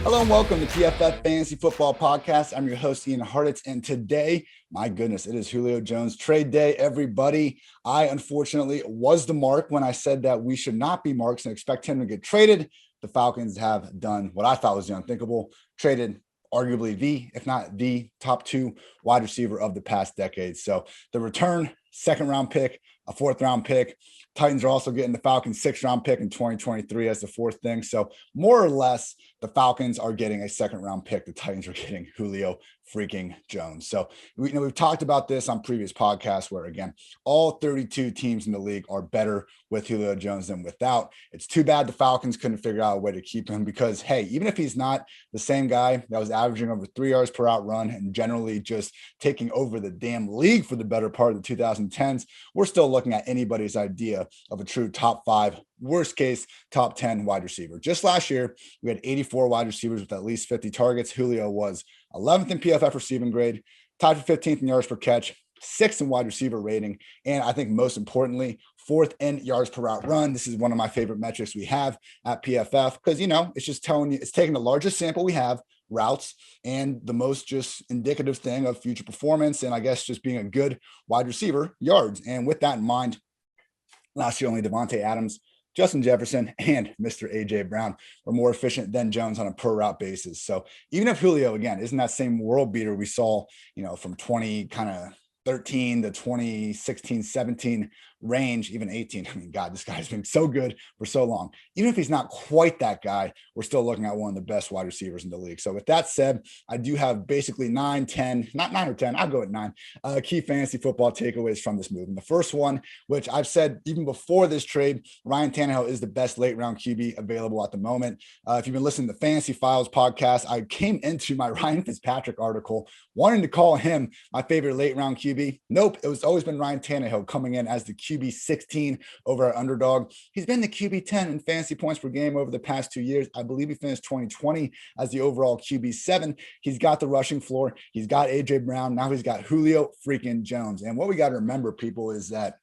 Hello and welcome to PFF Fantasy Football Podcast. I'm your host, Ian Hartitz, and today, my goodness, it is Julio Jones trade day, everybody. I, unfortunately, was the mark when I said that we should not be marks and expect him to get traded. The Falcons have done what I thought was the unthinkable, traded arguably the, if not the, top two wide receiver of the past decade. So the return, second-round pick, a fourth-round pick. Titans are also getting the Falcons' sixth-round pick in 2023 as the fourth thing. So more or less, the Falcons are getting a second-round pick. The Titans are getting Julio freaking Jones. So we've talked about this on previous podcasts where, again, all 32 teams in the league are better with Julio Jones than without. It's too bad the Falcons couldn't figure out a way to keep him because, hey, even if he's not the same guy that was averaging over 3 yards per out run and generally just taking over the damn league for the better part of the 2010s, we're still looking at anybody's idea of a true top five, worst case, top 10 wide receiver. Just last year, we had 84 wide receivers with at least 50 targets. Julio was 11th in PFF receiving grade, tied for 15th in yards per catch, 6th in wide receiver rating, and I think most importantly, 4th in yards per route run. This is one of my favorite metrics we have at PFF because, it's just telling you, it's taking the largest sample we have, routes, and the most just indicative thing of future performance and I guess just being a good wide receiver, yards. And with that in mind, last year only Devontae Adams, Justin Jefferson, and Mr. AJ Brown were more efficient than Jones on a per route basis. So even if Julio, again, isn't that same world beater we saw, from 2013 to 2016, 17 range, even 18. I mean, God, this guy's been so good for so long. Even if he's not quite that guy, we're still looking at one of the best wide receivers in the league. So with that said, I do have basically 9, 10, not 9 or 10, I'll go at 9 key fantasy football takeaways from this move. And the first one, which I've said even before this trade, Ryan Tannehill is the best late round QB available at the moment. If you've been listening to the Fantasy Files podcast, I came into my Ryan Fitzpatrick article wanting to call him my favorite late round QB. Nope, it was always been Ryan Tannehill coming in as the QB 16 over our underdog. He's been the QB 10 in fantasy points per game over the past 2 years. I believe he finished 2020 as the overall QB 7. He's got the rushing floor. He's got AJ Brown. Now he's got Julio freaking Jones. And what we got to remember, people, is that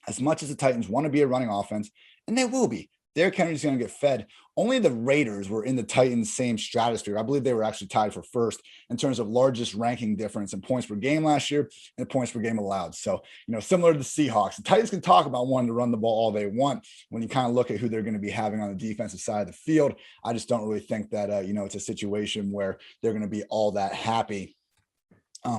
as much as the Titans want to be a running offense, and they will be, Derrick Henry's going to get fed. Only the Raiders were in the Titans' same stratosphere. I believe they were actually tied for first in terms of largest ranking difference in points per game last year and points per game allowed. So, similar to the Seahawks, the Titans can talk about wanting to run the ball all they want. When you kind of look at who they're going to be having on the defensive side of the field, I just don't really think that, it's a situation where they're going to be all that happy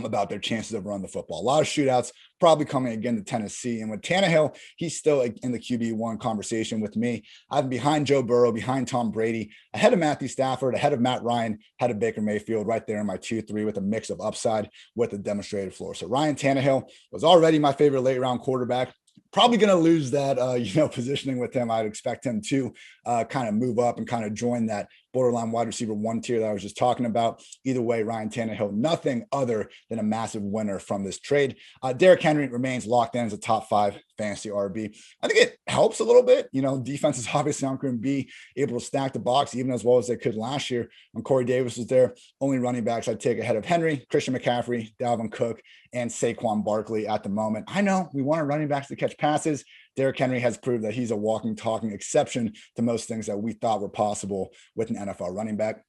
about their chances of running the football. A lot of shootouts probably coming again to Tennessee. And with Tannehill, he's still in the QB1 conversation with me. I'm behind Joe Burrow, behind Tom Brady, ahead of Matthew Stafford, ahead of Matt Ryan, ahead of Baker Mayfield, right there in my 2-3 with a mix of upside with a demonstrated floor. So Ryan Tannehill was already my favorite late round quarterback. Probably going to lose that, positioning with him. I'd expect him to kind of move up and kind of join that borderline wide receiver 1 tier that I was just talking about. Either way, Ryan Tannehill, nothing other than a massive winner from this trade. Derrick Henry remains locked in as a top 5 fantasy RB. I think it helps a little bit. Defenses obviously aren't going to be able to stack the box even as well as they could last year when Corey Davis was there. Only running backs I'd take ahead of Henry, Christian McCaffrey, Dalvin Cook, and Saquon Barkley at the moment. I know we want our running backs to catch passes. Derrick Henry has proved that he's a walking, talking exception to most things that we thought were possible with an NFL running back.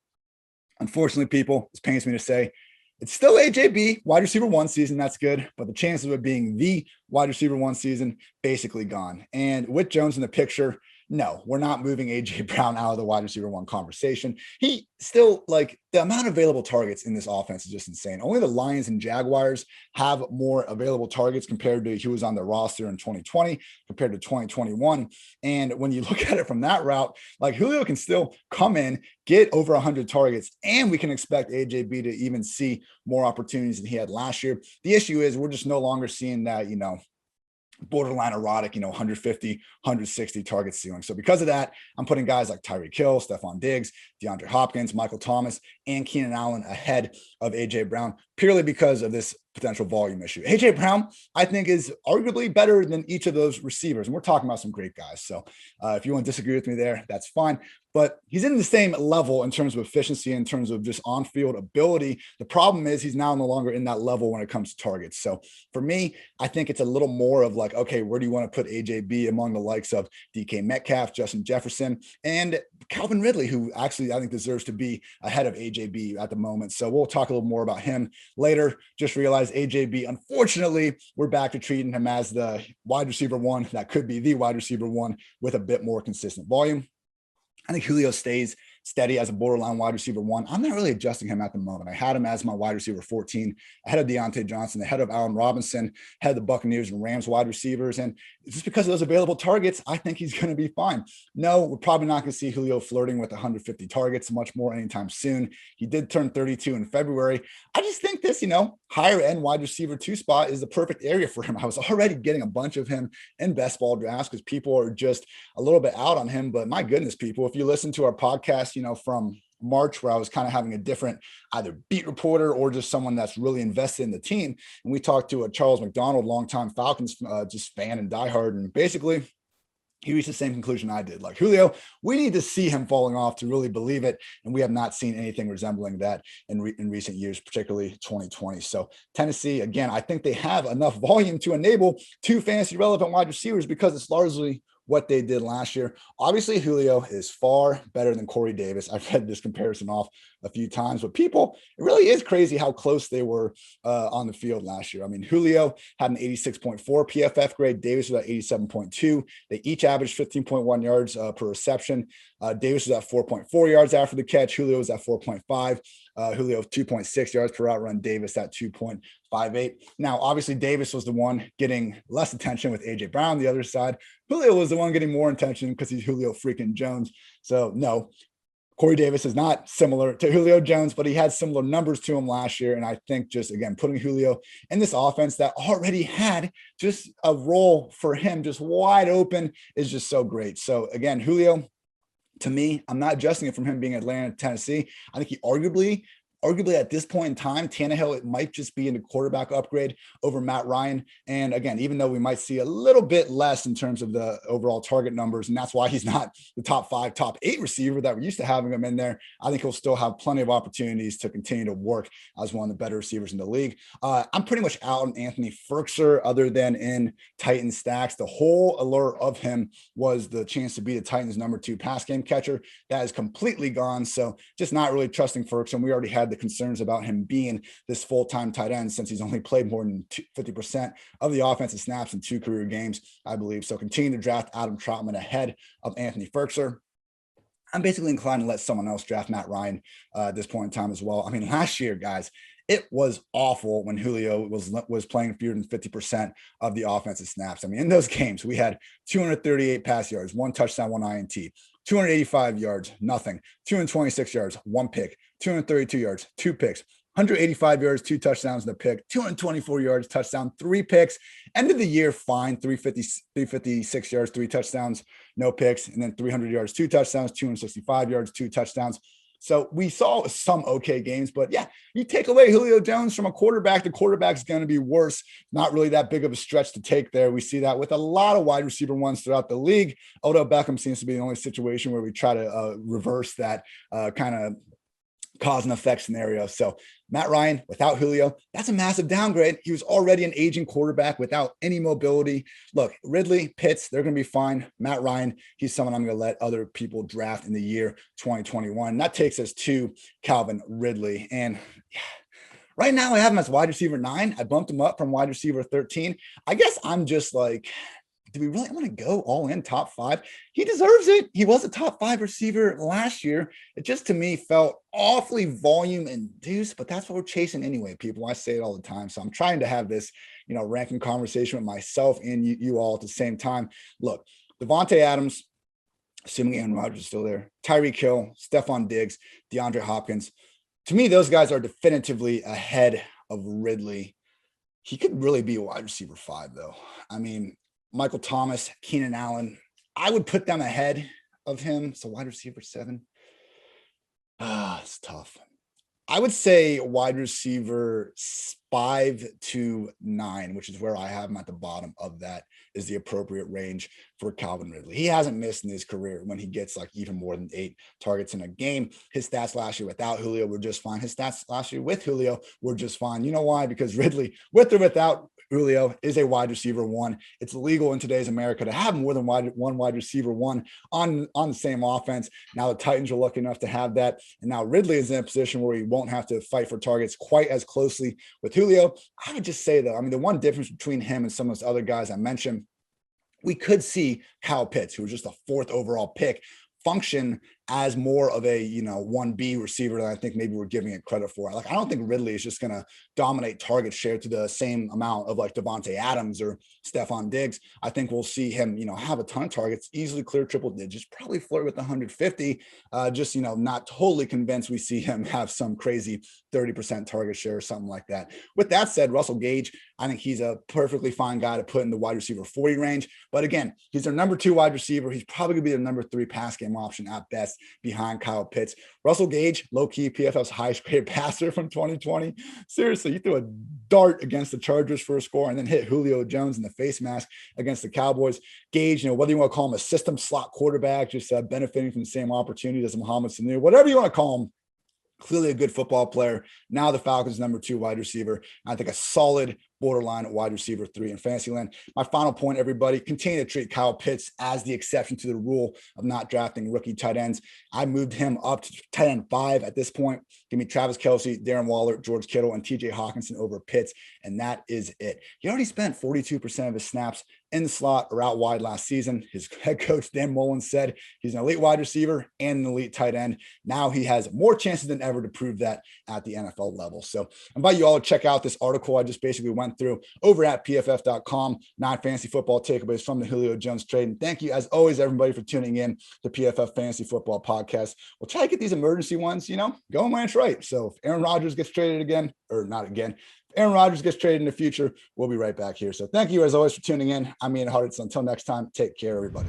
Unfortunately, people, this pains me to say, it's still AJB wide receiver 1 season. That's good. But the chances of it being the wide receiver 1 season basically gone. And with Jones in the picture, no, we're not moving AJ Brown out of the wide receiver 1 conversation. He still, the amount of available targets in this offense is just insane. Only the Lions and Jaguars have more available targets compared to who was on the roster in 2020 compared to 2021. And when you look at it from that route, Julio can still come in, get over 100 targets, and we can expect AJB to even see more opportunities than he had last year. The issue is we're just no longer seeing that, borderline erotic, 150, 160 target ceiling. So because of that, I'm putting guys like Tyreek Hill, Stephon Diggs, DeAndre Hopkins, Michael Thomas, and Keenan Allen ahead of AJ Brown, purely because of this potential volume issue. AJ Brown, I think, is arguably better than each of those receivers. And we're talking about some great guys. So if you want to disagree with me there, that's fine. But he's in the same level in terms of efficiency, in terms of just on-field ability. The problem is he's now no longer in that level when it comes to targets. So for me, I think it's a little more of like, okay, where do you want to put AJB among the likes of DK Metcalf, Justin Jefferson, and Calvin Ridley, who actually I think deserves to be ahead of AJB at the moment. So we'll talk a little more about him later. Just realize AJB, unfortunately, we're back to treating him as the wide receiver one. That could be the wide receiver one with a bit more consistent volume. I think Julio stays steady as a borderline wide receiver one. I'm not really adjusting him at the moment. I had him as my wide receiver 14, ahead of Deontay Johnson, ahead of Allen Robinson, ahead of the Buccaneers and Rams wide receivers. And just because of those available targets, I think he's going to be fine. No, we're probably not going to see Julio flirting with 150 targets much more anytime soon. He did turn 32 in February. I just think this, higher end wide receiver 2 spot is the perfect area for him. I was already getting a bunch of him in best ball drafts because people are just a little bit out on him. But my goodness, people, if you listen to our podcast, from March, where I was kind of having a different either beat reporter or just someone that's really invested in the team. And we talked to a Charles McDonald, longtime Falcons just fan and diehard. And basically, he reached the same conclusion I did. Like, Julio, we need to see him falling off to really believe it. And we have not seen anything resembling that in recent years, particularly 2020. So Tennessee, again, I think they have enough volume to enable 2 fantasy relevant wide receivers because it's largely what they did last year. Obviously, Julio is far better than Corey Davis. I've read this comparison off a few times, but people, it really is crazy how close they were on the field last year. I mean, Julio had an 86.4 PFF grade. Davis was at 87.2. They each averaged 15.1 yards per reception. Davis was at 4.4 yards after the catch. Julio was at 4.5. Julio 2.6 yards per route run. Davis at 2.58. Now, obviously, Davis was the one getting less attention with AJ Brown on the other side. Julio was the one getting more attention because he's Julio freaking Jones. So no, Corey Davis is not similar to Julio Jones, but he had similar numbers to him last year. And I think just, again, putting Julio in this offense that already had just a role for him just wide open is just so great. So again, Julio, to me, I'm not adjusting it from him being Atlanta, Tennessee. I think he arguably at this point in time, Tannehill, it might just be in a quarterback upgrade over Matt Ryan. And again, even though we might see a little bit less in terms of the overall target numbers, and that's why he's not the top 5, top 8 receiver that we're used to having him in there, I think he'll still have plenty of opportunities to continue to work as one of the better receivers in the league. I'm pretty much out on Anthony Firkser other than in Titan stacks. The whole allure of him was the chance to be the Titans' number 2 pass game catcher. That is completely gone. So just not really trusting Firkser. And we already had the concerns about him being this full-time tight end since he's only played more than 50% of the offensive snaps in 2 career games, I believe. So continue to draft Adam Troutman ahead of Anthony Firkser. I'm basically inclined to let someone else draft Matt Ryan at this point in time as well. I mean, last year, guys, it was awful when Julio was playing fewer than 50% of the offensive snaps. I mean, in those games, we had 238 pass yards, 1 touchdown, 1 INT, 285 yards, nothing, 226 yards, 1 pick, 232 yards, 2 picks, 185 yards, 2 touchdowns and a pick, 224 yards, touchdown, 3 picks. End of the year, fine, 356 yards, 3 touchdowns, no picks, and then 300 yards, 2 touchdowns, 265 yards, 2 touchdowns. So we saw some okay games, but yeah, you take away Julio Jones from a quarterback, the quarterback's going to be worse. Not really that big of a stretch to take there. We see that with a lot of wide receiver ones throughout the league. Odell Beckham seems to be the only situation where we try to reverse that kind of cause and effect scenario. So Matt Ryan without Julio, that's a massive downgrade. He was already an aging quarterback without any mobility. Look, Ridley, Pitts, they're going to be fine. Matt Ryan, he's someone I'm going to let other people draft in the year 2021. That takes us to Calvin Ridley. And right now I have him as wide receiver 9. I bumped him up from wide receiver 13. I guess I'm just like, do we really want to go all in top 5? He deserves it. He was a top 5 receiver last year. It just, to me, felt awfully volume induced, but that's what we're chasing anyway, people. I say it all the time. So I'm trying to have this, ranking conversation with myself and you all at the same time. Look, Devontae Adams, assuming Aaron Rodgers is still there, Tyreek Hill, Stephon Diggs, DeAndre Hopkins. To me, those guys are definitively ahead of Ridley. He could really be a wide receiver 5, though. I mean, Michael Thomas, Keenan Allen, I would put them ahead of him. So wide receiver 7. It's tough. I would say wide receiver 5 to 9, which is where I have him at the bottom of that, is the appropriate range for Calvin Ridley. He hasn't missed in his career when he gets like even more than 8 targets in a game. His stats last year without Julio were just fine. His stats last year with Julio were just fine. You know why? Because Ridley, with or without Julio, is a wide receiver 1. It's legal in today's America to have more than one wide receiver 1 on the same offense. Now the Titans are lucky enough to have that. And now Ridley is in a position where he won't have to fight for targets quite as closely with Julio. I would just say, though, I mean, the one difference between him and some of those other guys I mentioned, we could see Kyle Pitts, who was just a 4th overall pick, function as more of a 1B receiver than I think maybe we're giving it credit for. Like, I don't think Ridley is just going to dominate target share to the same amount of like Devontae Adams or Stephon Diggs. I think we'll see him, have a ton of targets, easily clear triple digits, probably flirt with 150. Just, not totally convinced we see him have some crazy 30% target share or something like that. With that said, Russell Gage, I think he's a perfectly fine guy to put in the wide receiver 40 range. But again, he's their number 2 wide receiver. He's probably going to be their number 3 pass game option at best, behind Kyle Pitts. Russell Gage, low-key PFF's highest paid passer from 2020. Seriously, you threw a dart against the Chargers for a score and then hit Julio Jones in the face mask against the Cowboys. Gage, whether you want to call him a system slot quarterback, just benefiting from the same opportunity as Mohamed Sanu, whatever you want to call him, clearly a good football player. Now the Falcons' number 2 wide receiver. I think a solid borderline wide receiver 3 in fantasy land. My final point, everybody, continue to treat Kyle Pitts as the exception to the rule of not drafting rookie tight ends. I moved him up to tight end 5 at this point. Give me Travis Kelce, Darren Waller, George Kittle, and TJ Hawkinson over Pitts, and that is it. He already spent 42% of his snaps in the slot or out wide last season. His head coach, Dan Mullen, said he's an elite wide receiver and an elite tight end. Now he has more chances than ever to prove that at the NFL level. So I invite you all to check out this article I just basically went through over at pff.com, 9 fantasy football takeaways from the Julio Jones trade. And thank you, as always, everybody, for tuning in to PFF Fantasy Football Podcast. We'll try to get these emergency ones, going when it's right. So if Aaron Rodgers gets traded again, or not again, Aaron Rodgers gets traded in the future, we'll be right back here. So thank you, as always, for tuning in. I'm Ian Hartitz. Until next time, take care, everybody.